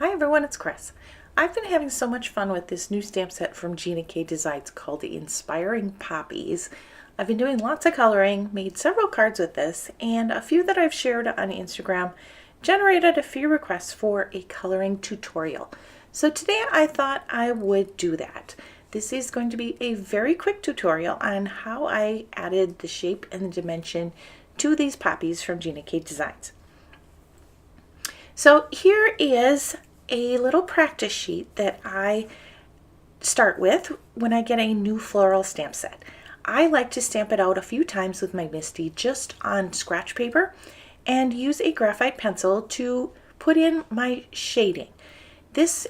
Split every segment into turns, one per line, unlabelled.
Hi everyone, it's Chris. I've been having so much fun with this new stamp set from GKD Designs called the Inspiring Poppies. I've been doing lots of coloring, made several cards with this, and a few that I've shared on Instagram generated a few requests for a coloring tutorial. So today I thought I would do that. This is going to be a very quick tutorial on how I added the shape and the dimension to these poppies from GKD Designs. So here is a little practice sheet that I start with when I get a new floral stamp set. I like to stamp it out a few times with my Misty just on scratch paper and use a graphite pencil to put in my shading. This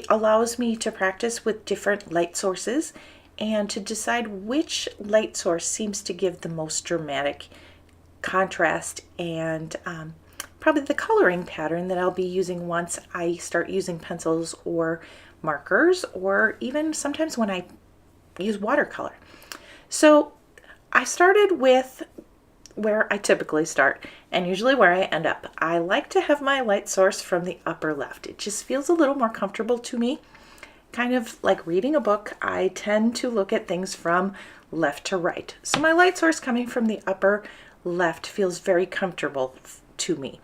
allows me to practice with different light sources and to decide which light source seems to give the most dramatic contrast and probably the coloring pattern that I'll be using once I start using pencils or markers, or even sometimes when I use watercolor. So I started with where I typically start and usually where I end up. I like to have my light source from the upper left. It just feels a little more comfortable to me. Kind of like reading a book, I tend to look at things from left to right. So my light source coming from the upper left feels very comfortable to me.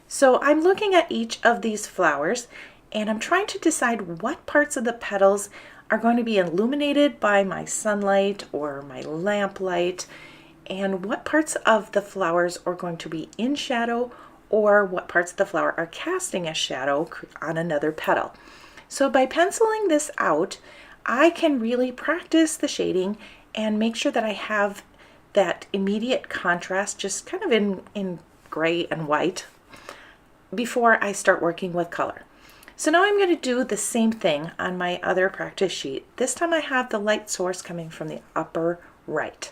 So I'm looking at each of these flowers and I'm trying to decide what parts of the petals are going to be illuminated by my sunlight or my lamp light, and what parts of the flowers are going to be in shadow, or what parts of the flower are casting a shadow on another petal. So by penciling this out, I can really practice the shading and make sure that I have that immediate contrast just kind of in gray and white before I start working with color. So now I'm going to do the same thing on my other practice sheet. This time I have the light source coming from the upper right.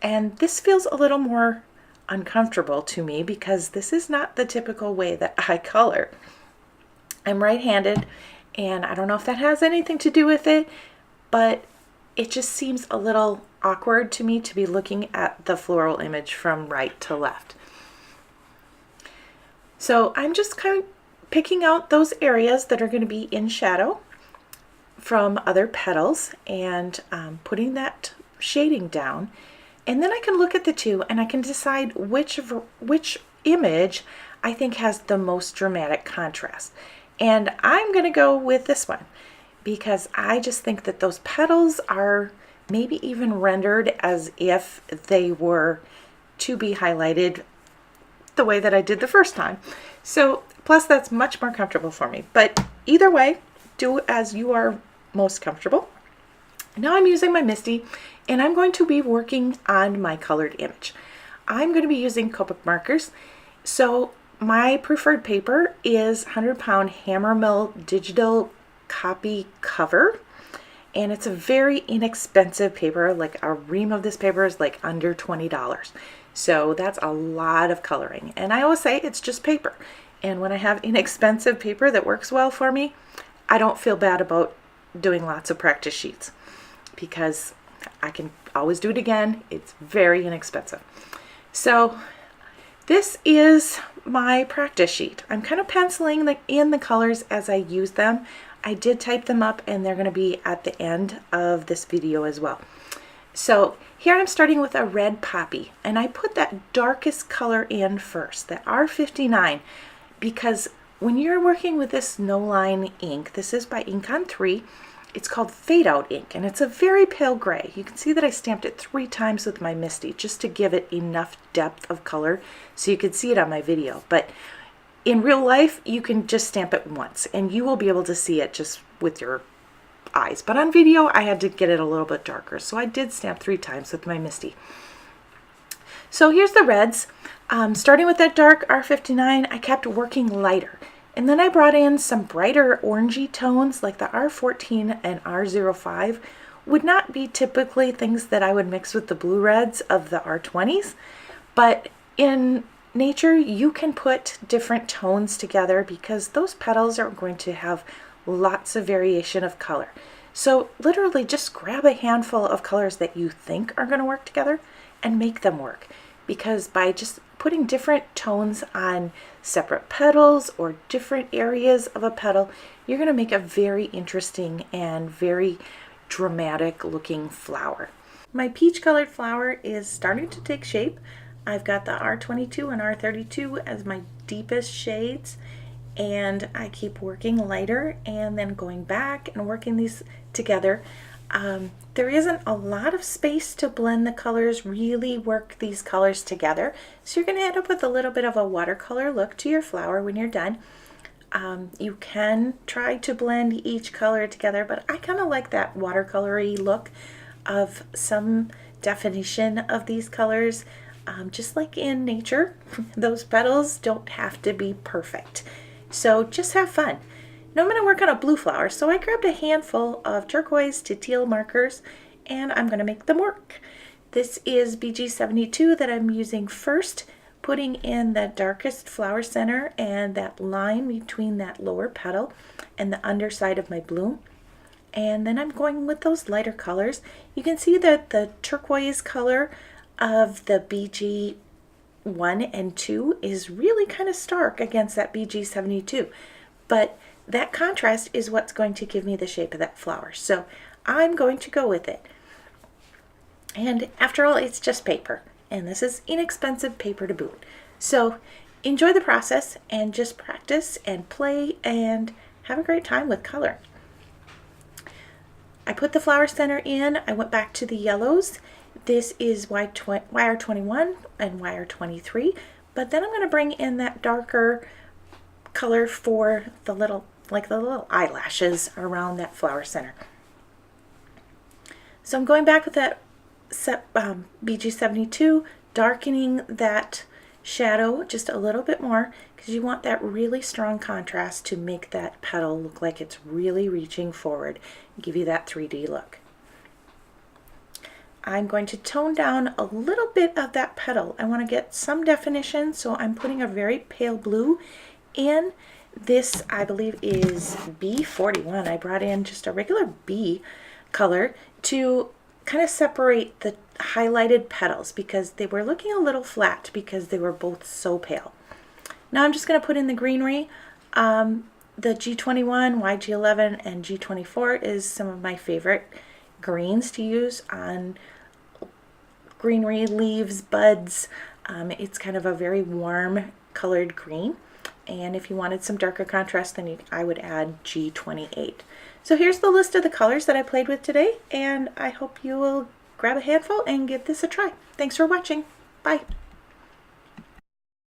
And this feels a little more uncomfortable to me because this is not the typical way that I color. I'm right-handed, and I don't know if that has anything to do with it, but it just seems a little awkward to me to be looking at the floral image from right to left. So I'm just kind of picking out those areas that are going to be in shadow from other petals and putting that shading down. And then I can look at the two and I can decide which image I think has the most dramatic contrast. And I'm going to go with this one because I just think that those petals are maybe even rendered as if they were to be highlighted the way that I did the first time. So plus that's much more comfortable for me, but either way, do as you are most comfortable. Now I'm using my Misty and I'm going to be working on my colored image. I'm going to be using Copic Markers. So my preferred paper is 100-pound Hammer Mill digital copy cover, and it's a very inexpensive paper. Like a ream of this paper is like under $20. So that's a lot of coloring. And I always say it's just paper. And when I have inexpensive paper that works well for me, I don't feel bad about doing lots of practice sheets because I can always do it again. It's very inexpensive. So this is my practice sheet. I'm kind of penciling in the colors as I use them. I did type them up and they're going to be at the end of this video as well. So here I'm starting with a red poppy, and I put that darkest color in first, the R59, because when you're working with this no line ink, this is by Ink on 3, it's called fade out ink, and it's a very pale gray. You can see that I stamped it 3 times with my Misty just to give it enough depth of color so you could see it on my video. But in real life, you can just stamp it once and you will be able to see it just with your eyes. But on video, I had to get it a little bit darker, so I did stamp 3 times with my Misty. So here's the reds. Starting with that dark R59, I kept working lighter. And then I brought in some brighter orangey tones like the R14 and R05. Would not be typically things that I would mix with the blue reds of the R20s, but in nature you can put different tones together because those petals are going to have lots of variation of color. So literally just grab a handful of colors that you think are going to work together and make them work, because by just putting different tones on separate petals or different areas of a petal, you're going to make a very interesting and very dramatic looking flower. My peach colored flower is starting to take shape. I've got the R22 and R32 as my deepest shades, and I keep working lighter and then going back and working these together. There isn't a lot of space to blend the colors, really work these colors together. So you're going to end up with a little bit of a watercolor look to your flower when you're done. You can try to blend each color together, but I kind of like that watercolory look of some definition of these colors. Just like in nature, those petals don't have to be perfect. So just have fun. Now I'm going to work on a blue flower, so I grabbed a handful of turquoise to teal markers and I'm going to make them work. This is BG72 that I'm using first, putting in the darkest flower center and that line between that lower petal and the underside of my bloom. And then I'm going with those lighter colors. You can see that the turquoise color of the BG 1 and 2 is really kind of stark against that BG72, but that contrast is what's going to give me the shape of that flower. So I'm going to go with it. And after all, it's just paper, and this is inexpensive paper to boot. So enjoy the process and just practice and play and have a great time with color. I put the flower center in, I went back to the yellows. This is YR21 and YR23, but then I'm going to bring in that darker color for the little eyelashes around that flower center. So I'm going back with that BG72, darkening that shadow just a little bit more because you want that really strong contrast to make that petal look like it's really reaching forward and give you that 3D look. I'm going to tone down a little bit of that petal. I want to get some definition, so I'm putting a very pale blue in. This, I believe, is B41. I brought in just a regular B color to kind of separate the highlighted petals because they were looking a little flat because they were both so pale. Now I'm just going to put in the greenery. The G21, YG11, and G24 is some of my favorite greens to use on greenery, leaves, buds. It's kind of a very warm colored green. And if you wanted some darker contrast, then I would add G28. So here's the list of the colors that I played with today, and I hope you will grab a handful and give this a try. Thanks for watching. Bye.